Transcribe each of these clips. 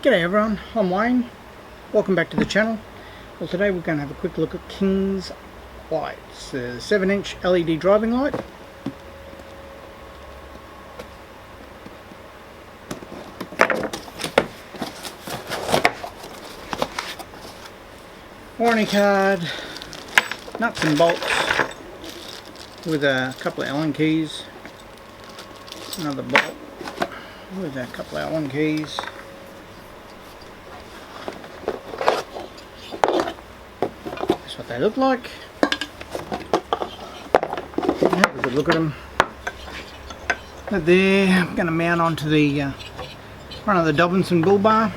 G'day everyone, I'm Wayne. Welcome back to the channel. Well, today we're going to have a quick look at King's lights. The 7-inch LED driving light. Warranty card, nuts and bolts with a couple of Allen keys, another bolt with a couple of Allen keys. That's what they look like. Have a good look at them. But there, I'm going to mount onto the front of the Dobinson bull bar.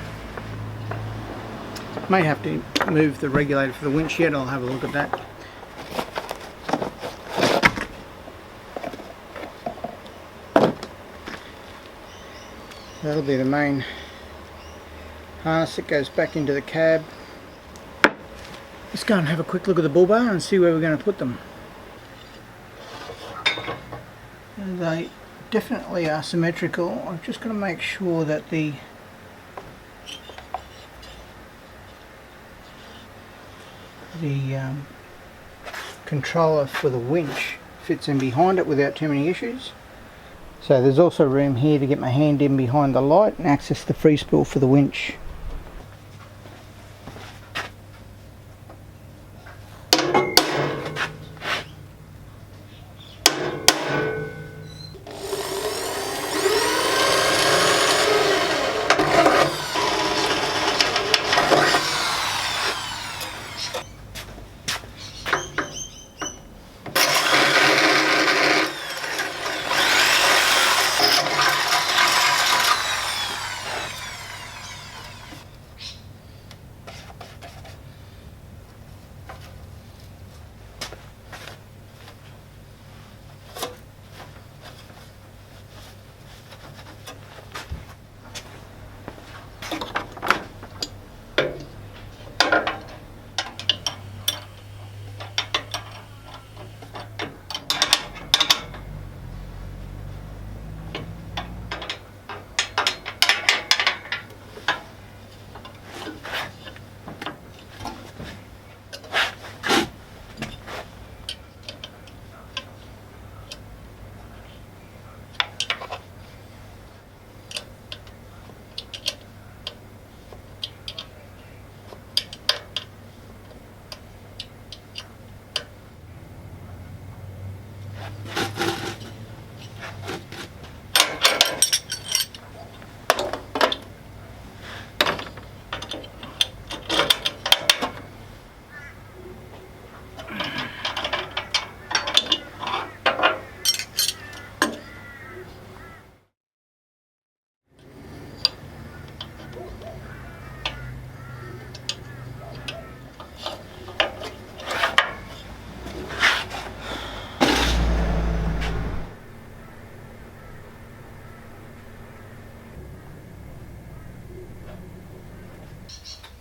May have to move the regulator for the winch yet. I'll have a look at that. That'll be the main harness that goes back into the cab. Let's go and have a quick look at the bull bar and see where we're going to put them. And they definitely are symmetrical. I'm just going to make sure that the controller for the winch fits in behind it without too many issues. So there's also room here to get my hand in behind the light and access the free spool for the winch.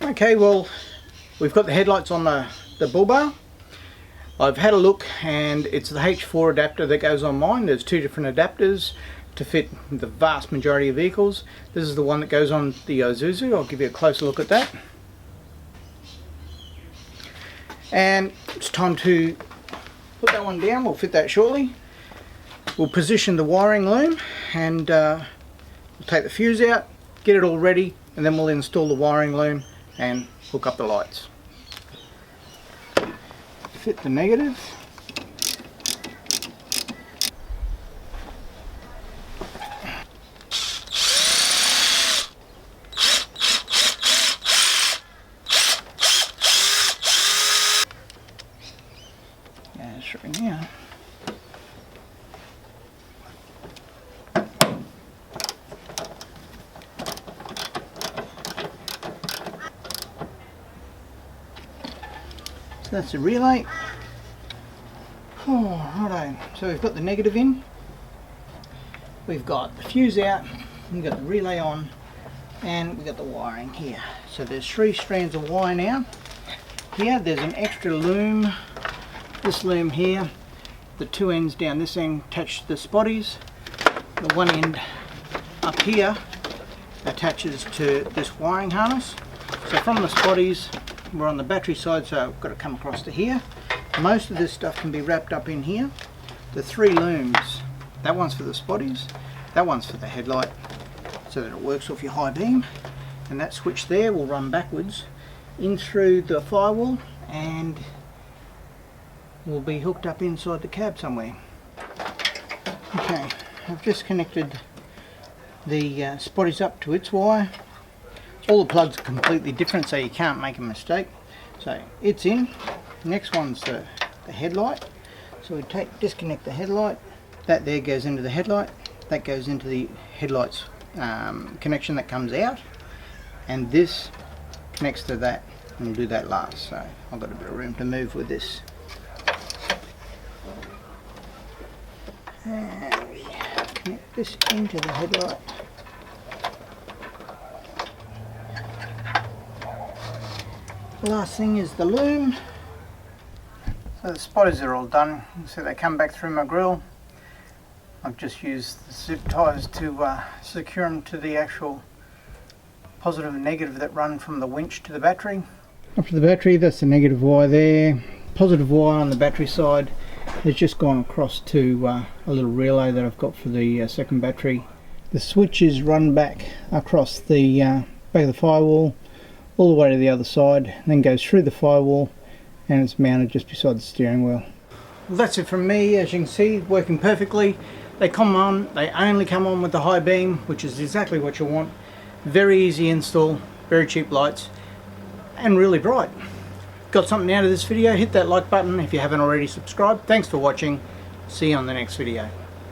Okay, well, we've got the headlights on the bull bar. I've had a look and it's the H4 adapter that goes on mine. There's two different adapters to fit the vast majority of vehicles. This is the one that goes on the Isuzu. I'll give you a closer look at that. And it's time to put that one down. We'll fit that shortly. We'll position the wiring loom and we'll take the fuse out, get it all ready, and then we'll install the wiring loom and hook up the lights. Fit the negative. That's right now. That's the relay. Oh, righto. So we've got the negative in, we've got the fuse out, we've got the relay on, and we've got the wiring here. So there's 3 strands of wire now. Here there's an extra loom, this loom here, the 2 ends down this end touch the spotties, the one end up here attaches to this wiring harness. So from the spotties, we're on the battery side, so I've got to come across to here. Most of this stuff can be wrapped up in here. The 3 looms, that one's for the spotties, that one's for the headlight, so that it works off your high beam, and that switch there will run backwards in through the firewall and will be hooked up inside the cab somewhere. Okay, I've just connected the spotties up to its wire. All the plugs are completely different, so you can't make a mistake. So it's in. Next one's the headlight. So we disconnect the headlight. That there goes into the headlight. That goes into the headlight's connection that comes out. And this connects to that, and we'll do that last. So I've got a bit of room to move with this. And we connect this into the headlight. Last thing is the loom. So the spotters are all done, so they come back through my grill. I've just used the zip ties to secure them to the actual positive and negative that run from the winch to the battery. Up to the battery, that's the negative wire there. Positive wire on the battery side has just gone across to a little relay that I've got for the second battery. The switch is run back across the back of the firewall all the way to the other side, then goes through the firewall, and it's mounted just beside the steering wheel. Well, that's it from me. As you can see, working perfectly. They only come on with the high beam, which is exactly what you want. Very easy install, very cheap lights, and really bright. Got something out of this video? Hit that like button if you haven't already subscribed. Thanks for watching. See you on the next video.